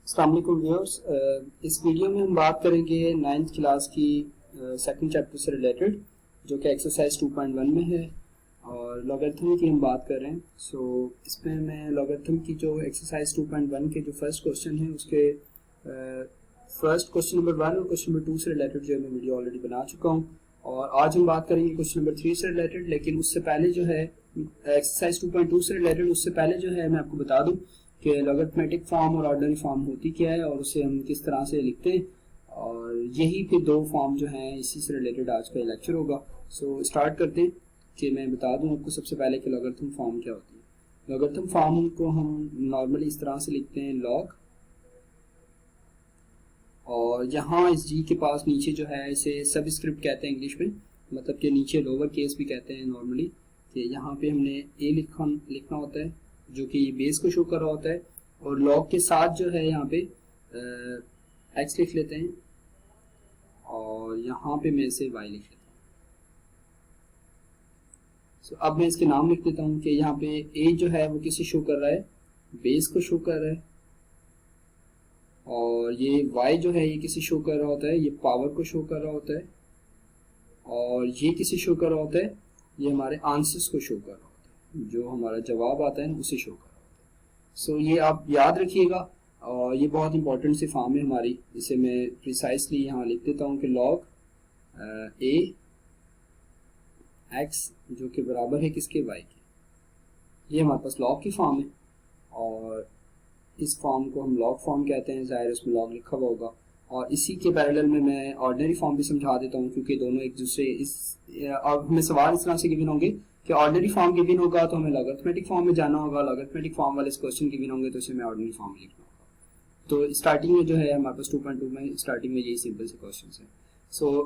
अस्सलाम वालेकुम व्यूअर्स। इस वीडियो में हम बात करेंगे 9th क्लास की सेकंड चैप्टर से रिलेटेड, जो कि एक्सरसाइज 2.1 में है और लॉगरिथम की हम बात कर रहे हैं। इसमें मैं लॉगरिथम की जो एक्सरसाइज 2.1 के जो फर्स्ट क्वेश्चन है उसके फर्स्ट क्वेश्चन नंबर 1 और क्वेश्चन नंबर 2 से रिलेटेड जो है मैं वीडियो ऑलरेडी बना चुका हूँ और आज हम बात करेंगे क्वेश्चन नंबर 3 से रिलेटेड। लेकिन उससे पहले जो है एक्सरसाइज 2.2 से रिलेटेड, उससे पहले जो है मैं आपको बता दूं कि लॉगरिथमेटिक फॉर्म और ऑर्डिनरी फॉर्म होती क्या है और उसे हम किस तरह से लिखते हैं, और यही फिर दो फॉर्म जो हैं इसी से रिलेटेड आज का लेक्चर होगा। स्टार्ट करते हैं कि मैं बता दूं आपको सबसे पहले कि लॉगरिथम फॉर्म क्या होती है। लॉगरिथम फॉर्म को हम नॉर्मली इस तरह से लिखते हैं लॉग, और यहाँ इस जी के पास नीचे जो है इसे सबस्क्रिप्ट कहते हैं इंग्लिश में, मतलब कि नीचे लोअर केस भी कहते हैं नॉर्मली। कि यहाँ पे हमने ए लिखना होता है जो कि बेस को शो कर रहा होता है, और लॉग के साथ जो है यहाँ पे एक्स लिख लेते हैं और यहाँ पे मैं इसे वाई लिख लेता हूँ। अब मैं इसके नाम लिख देता हूँ कि यहाँ पे ए जो है वो किसे शो कर रहा है, बेस को शो कर रहा है, और ये y जो है ये किसे शो कर रहा होता है, ये पावर को शो कर रहा होता है, और ये किसे शो कर रहा होता है, ये हमारे आंसर्स को शो कर रहा होता है, जो हमारा जवाब आता है उसे शो कर रहा होता है। ये आप याद रखिएगा, और ये बहुत इंपॉर्टेंट सी फॉर्म है हमारी। इसे मैं प्रिसाइसली यहाँ लिख देता हूँ कि लॉग ए एक्स जो कि बराबर है किसके, y के। ये हमारे पास लॉग की फॉर्म है और इस फॉर्म को हम लॉग फॉर्म कहते हैं, ज़ाहिर उसमें लॉग लिखा हुआ होगा। और इसी के पैरेलल में मैं ऑर्डिनरी फॉर्म भी समझा देता हूँ, क्योंकि दोनों एक दूसरे और हमें सवाल इस तरह से गिवन होंगे कि ऑर्डिनरी फॉर्म गिवन होगा तो हमें लॉगरिथमेटिक फॉर्म में जाना होगा, लॉगरिथमेटिक फॉर्म वाले क्वेश्चन गिवन होंगे तो उसे हमें ऑर्डिनरी फॉर्म में लिखना होगा। तो स्टार्टिंग में जो है हमारे पास 2.2 में स्टार्टिंग में यही सिंपल से क्वेश्चन है।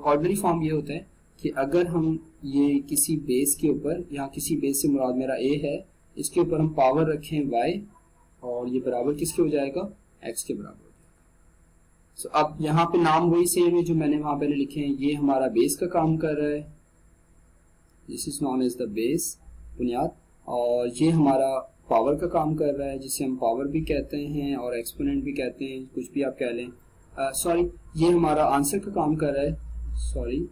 ऑर्डिनरी फॉर्म ये होता है कि अगर हम ये किसी बेस के ऊपर, यहाँ किसी बेस से मुराद मेरा ए है, इसके ऊपर हम पावर रखें वाई, और ये बराबर किसके हो जाएगा, x के बराबर हो जाएगा। अब यहाँ पे नाम वही सेम है जो मैंने वहां पहले लिखे हैं। ये हमारा बेस का काम कर रहा है, this is known as the base, बुनियाद, और ये हमारा पावर का काम कर रहा है जिसे हम पावर भी कहते हैं और एक्सपोनेंट भी कहते हैं, कुछ भी आप कह लें। सॉरी, ये हमारा आंसर का काम कर रहा है, सॉरी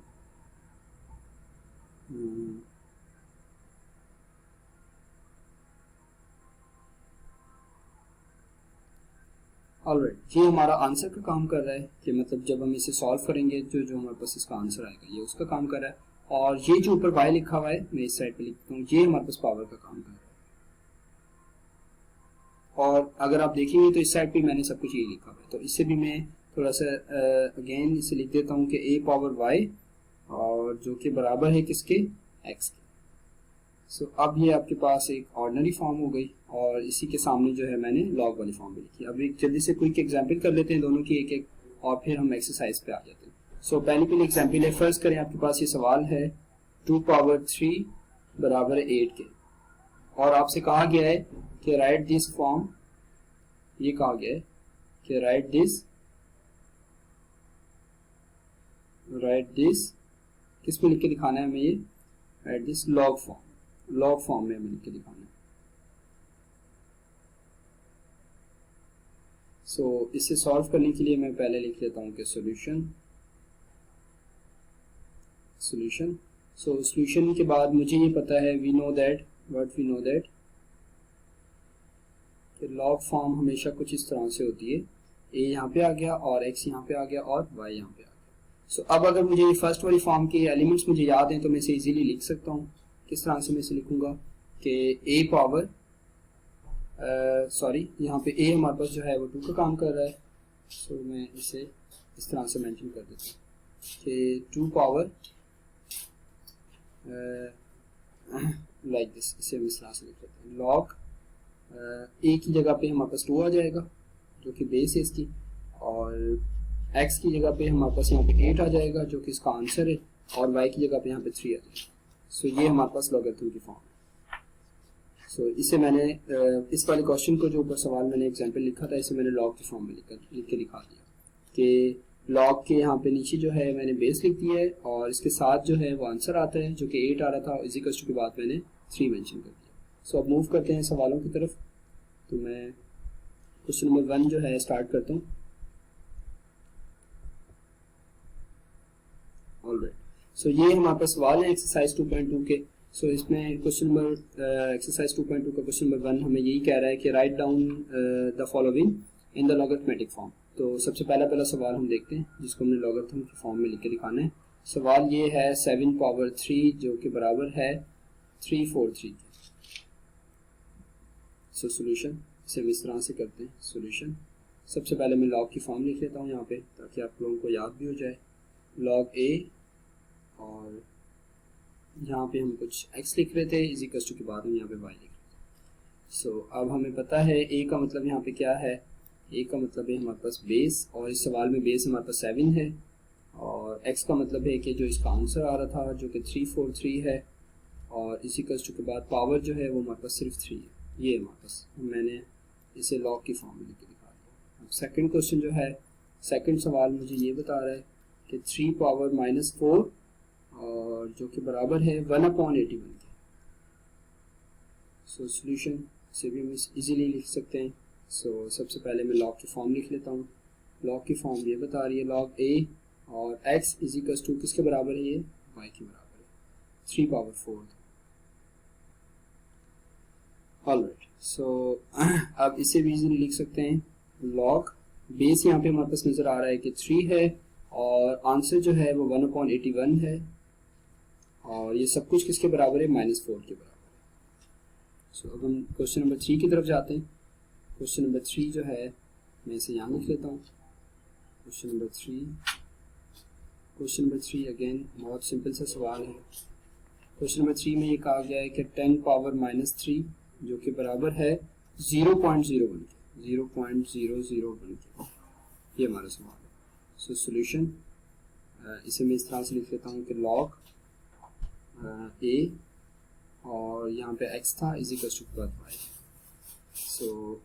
ऑलराइट, ये हमारा आंसर का काम कर रहा है कि मतलब जब हम इसे सॉल्व करेंगे जो हमारे पास इसका आंसर आएगा ये उसका काम कर रहा है। और ये जो ऊपर y लिखा हुआ है मैं इस साइड पे लिखता हूँ, ये हमारे पास पावर का काम कर रहा है। और अगर आप देखेंगे तो इस साइड पे मैंने सब कुछ ये लिखा हुआ है, तो इससे भी मैं थोड़ा सा अगेन इसे लिख देता हूँ कि a पावर y, और जो कि बराबर है किसके, x के। अब ये आपके पास एक ऑर्डिनरी फॉर्म हो गई, और इसी के सामने जो है मैंने लॉग वाली फॉर्म भी लिखी। अब एक जल्दी से क्विक एग्जांपल कर लेते हैं दोनों की एक एक, और फिर हम एक्सरसाइज पे आ जाते हैं। पहली एग्जांपल है, फर्स्ट करें आपके पास ये सवाल है 2 पावर 3 बराबर है 8 के, और आपसे कहा गया है कि राइट दिस फॉर्म, ये कहा गया है कि राइट दिस किस में लिख के दिखाना है हमें, ये राइट दिस लॉग फॉर्म में हमें लिख के दिखाना है। इसे सॉल्व करने के लिए मैं पहले लिख लेता हूँ कि सॉल्यूशन के बाद मुझे ये पता है, we know that log form हमेशा कुछ इस तरह से होती है, ए यहाँ पे आ गया और x यहाँ पे आ गया और y यहाँ पे आ गया। अब अगर मुझे फर्स्ट वाली फॉर्म के एलिमेंट्स मुझे याद हैं तो मैं इसे इजीली लिख सकता हूँ। किस तरह से मैं इसे लिखूंगा कि a पावर यहाँ पे a हमारे पास जो है वो 2 का काम कर रहा है। मैं इसे इस तरह से मेंशन कर देता हूँ कि 2 पावर लाइक दिस, इसे हम इस तरह से लिख लेते हैं। लॉग a की जगह पे हमारे पास 2 आ जाएगा जो कि बेस है इसकी, और x की जगह पे हमारे पास यहाँ पे 8 आ जाएगा जो कि इसका आंसर है, और y की जगह पे यहाँ पे 3 आ जाएगा। ये हमारे पास लॉगरिथम की फॉर्म है। इसे मैंने इस वाले क्वेश्चन को जो ऊपर सवाल मैंने एग्जांपल लिखा था, इसे मैंने लॉग की फॉर्म में लिख के दिखा दिया कि लॉग के यहाँ पे नीचे जो है मैंने बेस लिख दिया है, और इसके साथ जो है वो आंसर आता है जो कि 8 आ रहा था, इसी क्वेश्चन के बाद मैंने 3 मेंशन कर दिया। अब मूव करते हैं सवालों की तरफ। तो मैं क्वेश्चन नंबर 1 जो है स्टार्ट करता हूँ। ऑलराइट, सो ये हमारे पास सवाल है एक्सरसाइज 2.2 के। सो इसमें क्वेश्चन नंबर एक्सरसाइज 2.2 का क्वेश्चन नंबर 1 हमें यही कह रहा है कि write down the following in the logarithmic form. तो सबसे पहला सवाल हम देखते हैं जिसको हमने लॉगरिथम के फॉर्म में लिख के दिखाना है। सवाल ये है 7 पावर 3 जो कि बराबर है 343 के। सो सोल्यूशन इसे हम इस तरह से करते हैं। सोल्यूशन सबसे पहले मैं लॉग की फॉर्म लिख लेता हूँ यहाँ पे ताकि आप लोगों को याद भी हो जाए। लॉग ए और यहाँ पे हम कुछ x लिख रहे थे इज इक्वल टू के बाद हम यहाँ पे y लिख रहे थे। सो अब हमें पता है a का मतलब यहाँ पे क्या है। a का मतलब है हमारे पास बेस, और इस सवाल में बेस हमारे पास 7 है, और x का मतलब है कि जो इसका आंसर आ रहा था जो कि 343 है, और इसी कस्ट के बाद पावर जो है वो हमारे पास सिर्फ 3 है। ये हमारे पास मैंने इसे लॉग की फॉर्म में लिख के दिखा दिया। अब सेकंड क्वेश्चन जो है, सेकंड सवाल मुझे ये बता रहा है कि 3 पावर -4 और जो कि बराबर है 1/81 के। सो सोल्यूशन से भी हम इजीली लिख सकते हैं। सो सबसे पहले मैं लॉग की फॉर्म लिख लेता हूँ। लॉग की फॉर्म ये बता रही है लॉग ए और x इज इक्वल टू किसके बराबर है, ये y के बराबर है 3 पावर 4। ऑलराइट, सो अब इसे भी इजीली लिख सकते हैं। लॉग बेस यहाँ पे हमारे पास नजर आ रहा है कि 3 है, और आंसर जो है वो 1/81 है, और ये सब कुछ किसके बराबर है, -4 के बराबर है। सो अब हम क्वेश्चन नंबर 3 की तरफ जाते हैं। क्वेश्चन नंबर 3 जो है मैं इसे यहाँ लिख लेता हूँ। क्वेश्चन नंबर 3 अगेन बहुत सिंपल सा सवाल है। क्वेश्चन नंबर 3 में ये कहा गया है कि 10 पावर -3 जो कि बराबर है 0.01 के, 0.001 के। ये हमारा सवाल है। सो सोल्यूशन इसे मैं इस तरह से लिख लेता हूँ कि लॉग ए और यहाँ पे x था is equal two plus y। सो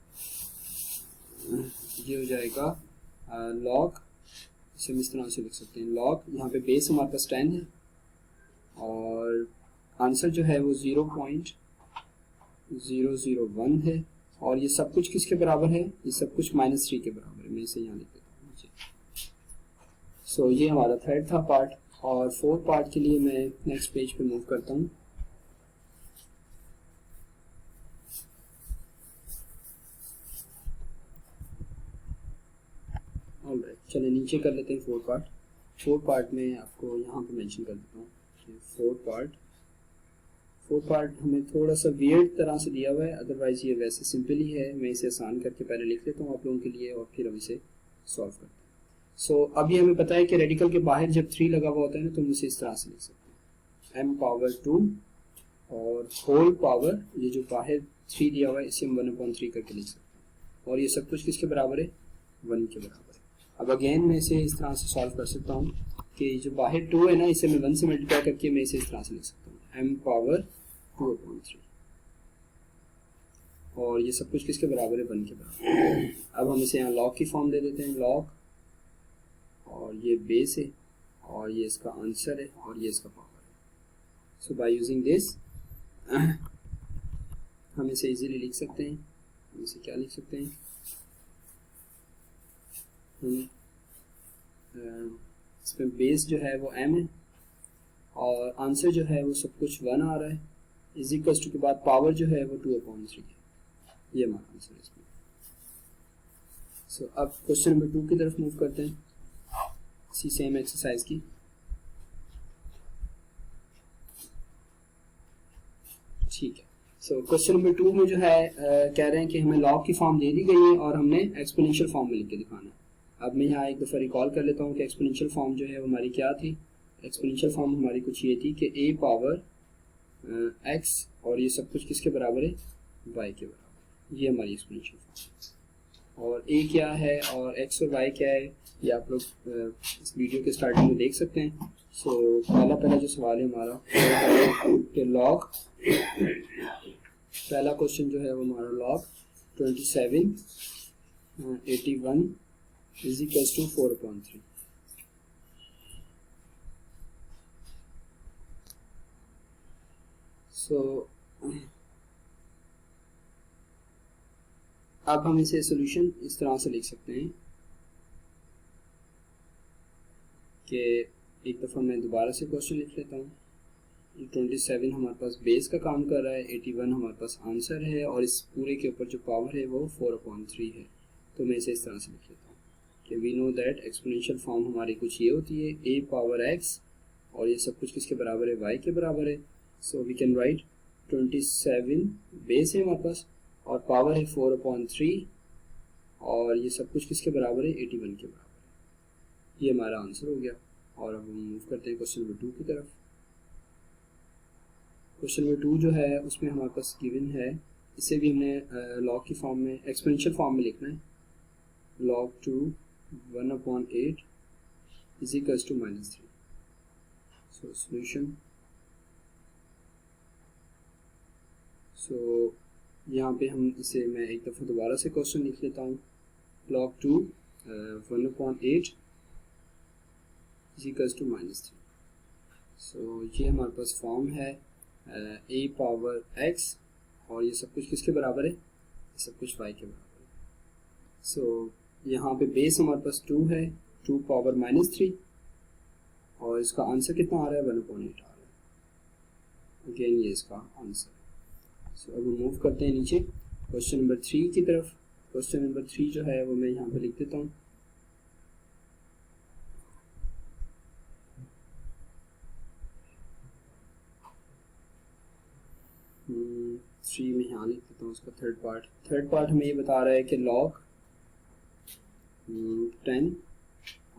ये हो जाएगा लॉग, इसे हम इस तरह से लिख सकते हैं। लॉग यहाँ पे बेस हमारे पास 10 है, और आंसर जो है वो 0.001 है, और ये सब कुछ किसके बराबर है, ये सब कुछ -3 के बराबर है। मैं इसे यहाँ लिख देता हूँ। सो ये हमारा थर्ड था पार्ट, और फोर्थ पार्ट के लिए मैं नेक्स्ट पेज पे मूव करता हूँ। ऑलराइट, चलिए नीचे कर लेते हैं फोर्थ पार्ट। फोर्थ पार्ट में आपको यहाँ पे मेंशन कर देता हूँ कि फोर्थ पार्ट हमें थोड़ा सा वियर्ड तरह से दिया हुआ है, अदरवाइज ये वैसे सिंपल ही है। मैं इसे आसान करके पहले लिख लेता हूँ आप लोगों के लिए, और फिर हम इसे सॉल्व करते हैं। सो अभी हमें पता है कि रेडिकल के बाहर जब 3 लगा हुआ होता है ना, तो हम इसे इस तरह से लिख सकते हैं m पावर 2 और होल पावर, ये जो बाहर 3 दिया हुआ है इसे हम 1/3 करके लिख सकते हैं, और ये सब कुछ किसके बराबर है, 1 के बराबर है। अब अगेन मैं इसे इस तरह से सॉल्व कर सकता हूँ कि जो बाहर 2 है ना, इसे मैं 1 से मल्टीप्लाई करके मैं इसे इस तरह से लिख सकता हूँ m पावर 2/3, और ये सब कुछ किसके बराबर है, 1 के बराबर। अब हम इसे यहाँ लॉग की फॉर्म दे देते हैं। लॉग, और ये बेस है, और ये इसका आंसर है, और ये इसका पावर है। सो बाय यूजिंग दिस हम इसे इजीली लिख सकते हैं। हम इसे क्या लिख सकते हैं, इसमें बेस जो है वो m है, और आंसर जो है वो सब कुछ 1 आ रहा है, इज इक्वल टू के बाद पावर जो है वो 2/3 है। ये हमारा आंसर है इसमें। सो अब क्वेश्चन नंबर 2 की तरफ मूव करते हैं, इसी सेम एक्सरसाइज की। ठीक है, सो क्वेश्चन नंबर 2 में जो है कह रहे हैं कि हमें लॉग की फॉर्म दे दी गई है और हमने एक्सपोनेंशियल फॉर्म में लिख के दिखाना है। अब मैं यहाँ एक दफ़ा रिकॉल कर लेता हूँ कि एक्सपोनेंशियल फॉर्म जो है वो हमारी क्या थी। एक्सपोनेंशियल फॉर्म हमारी कुछ ये थी कि a पावर x और ये सब कुछ किसके बराबर है, y के बराबर। ये हमारी एक्सपोनेंशियल फॉर्म, और a क्या है और x और y क्या है ये आप लोग इस वीडियो के स्टार्टिंग में देख सकते हैं। सो पहला जो सवाल है हमारा कि लॉग, पहला क्वेश्चन जो है वो हमारा लॉग 2781 इज इक्वल टू 4/3। सो अब हम इसे सोल्यूशन इस तरह से लिख सकते हैं कि एक दफ़ा मैं दोबारा से क्वेश्चन लिख लेता हूँ। 27 हमारे पास बेस का काम कर रहा है, 81 हमारे पास आंसर है, और इस पूरे के ऊपर जो पावर है वो 4/3 है। तो मैं इसे इस तरह से लिख लेता हूँ कि we know that exponential form हमारी कुछ ये होती है a पावर x, और ये सब कुछ किसके बराबर है, y के बराबर है। So we can write 27 base है हमारे पास और पावर है 4/3, और ये सब कुछ किसके बराबर है, 81 के बराबर है। ये हमारा आंसर हो गया। और अब हम मूव करते हैं क्वेश्चन नंबर 2 की तरफ। क्वेश्चन नंबर 2 जो है उसमें हमारे पास गिवन है, इसे भी हमने लॉग की फॉर्म में, एक्सपोनेंशियल फॉर्म में लिखना है। log 2 1/8 is equals to -3. So solution. So यहाँ पे हम इसे, मैं एक दफ़ा दोबारा से क्वेश्चन लिख लेता हूँ। log 2 1/8 is equals to -3. So ये हमारे पास फॉर्म है a पावर x, और ये सब कुछ किसके बराबर है, ये सब कुछ y के बराबर है। सो यहाँ पे बेस हमारे पास 2 है, 2 पावर -3, और इसका आंसर कितना आ रहा है, 1/8 आ रहा है। अगेन ये इसका आंसर है। सो अब हम मूव करते हैं नीचे क्वेश्चन नंबर 3 की तरफ। क्वेश्चन नंबर 3 जो है वो मैं यहाँ पे लिख देता हूँ। थ्री में यहाँ लिख देता हूँ उसका थर्ड पार्ट हमें ये बता रहा है कि log 10,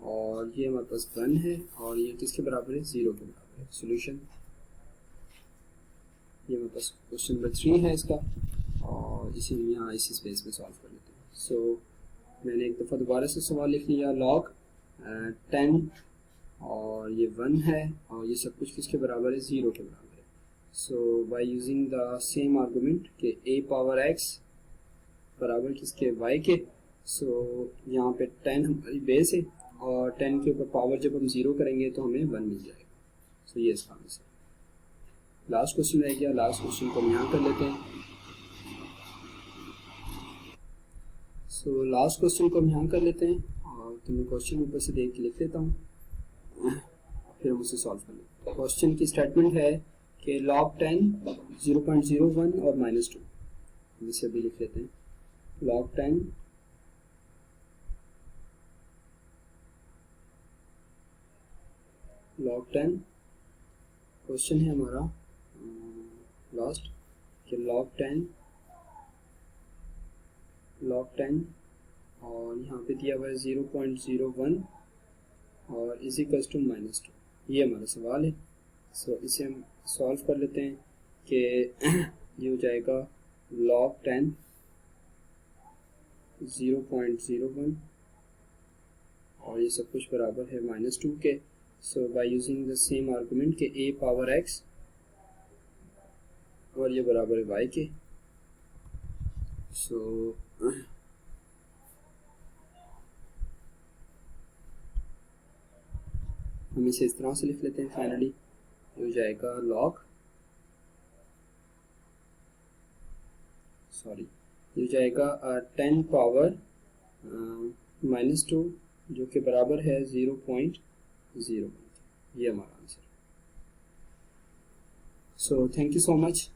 और ये हमारे पास 1 है, और ये किसके बराबर है, 0 के बराबर है। सोल्यूशन, ये हमारे पास क्वेश्चन नंबर 3 है इसका, और इसे हम यहाँ इसी स्पेस में सॉल्व कर लेते हैं। सो मैंने एक दफ़ा दोबारा से सवाल लिख लिया। log 10 और ये 1 है, और ये सब कुछ किसके बराबर है, 0 के बराबर है। So by using the same argument कि a पावर x बराबर किसके, y के। सो यहाँ पे 10 हमारी बेस है, और 10 के ऊपर पावर जब हम 0 करेंगे तो हमें 1 मिल जाएगा। सो ये इसका आंसर। लास्ट क्वेश्चन रह गया, लास्ट क्वेश्चन को हम यहाँ कर लेते हैं। सो लास्ट क्वेश्चन को हम यहाँ कर लेते हैं, और तो मैं क्वेश्चन ऊपर से देख के लिख लेता हूँ, फिर हम उसे सॉल्व कर लेते हैं। क्वेश्चन की स्टेटमेंट है कि log 10 0.01 और -2, हम इसे अभी लिख लेते हैं। log 10 क्वेश्चन है हमारा लास्ट कि log 10 और यहाँ पे दिया हुआ है 0.01 और इज इक्वल्स टू -2, ये हमारा सवाल है। सो इसे हम सॉल्व कर लेते हैं कि ये हो जाएगा log 10 0.01 और ये सब कुछ बराबर है -2 के। So by using the same argument के a पावर x और ये बराबर है y के। सो हम इसे इस तरह से लिख लेते हैं। फाइनली ये हो जाएगा ये हो जाएगा 10 पावर -2 जो कि बराबर है 0.01। ये हमारा answer. So thank you so much.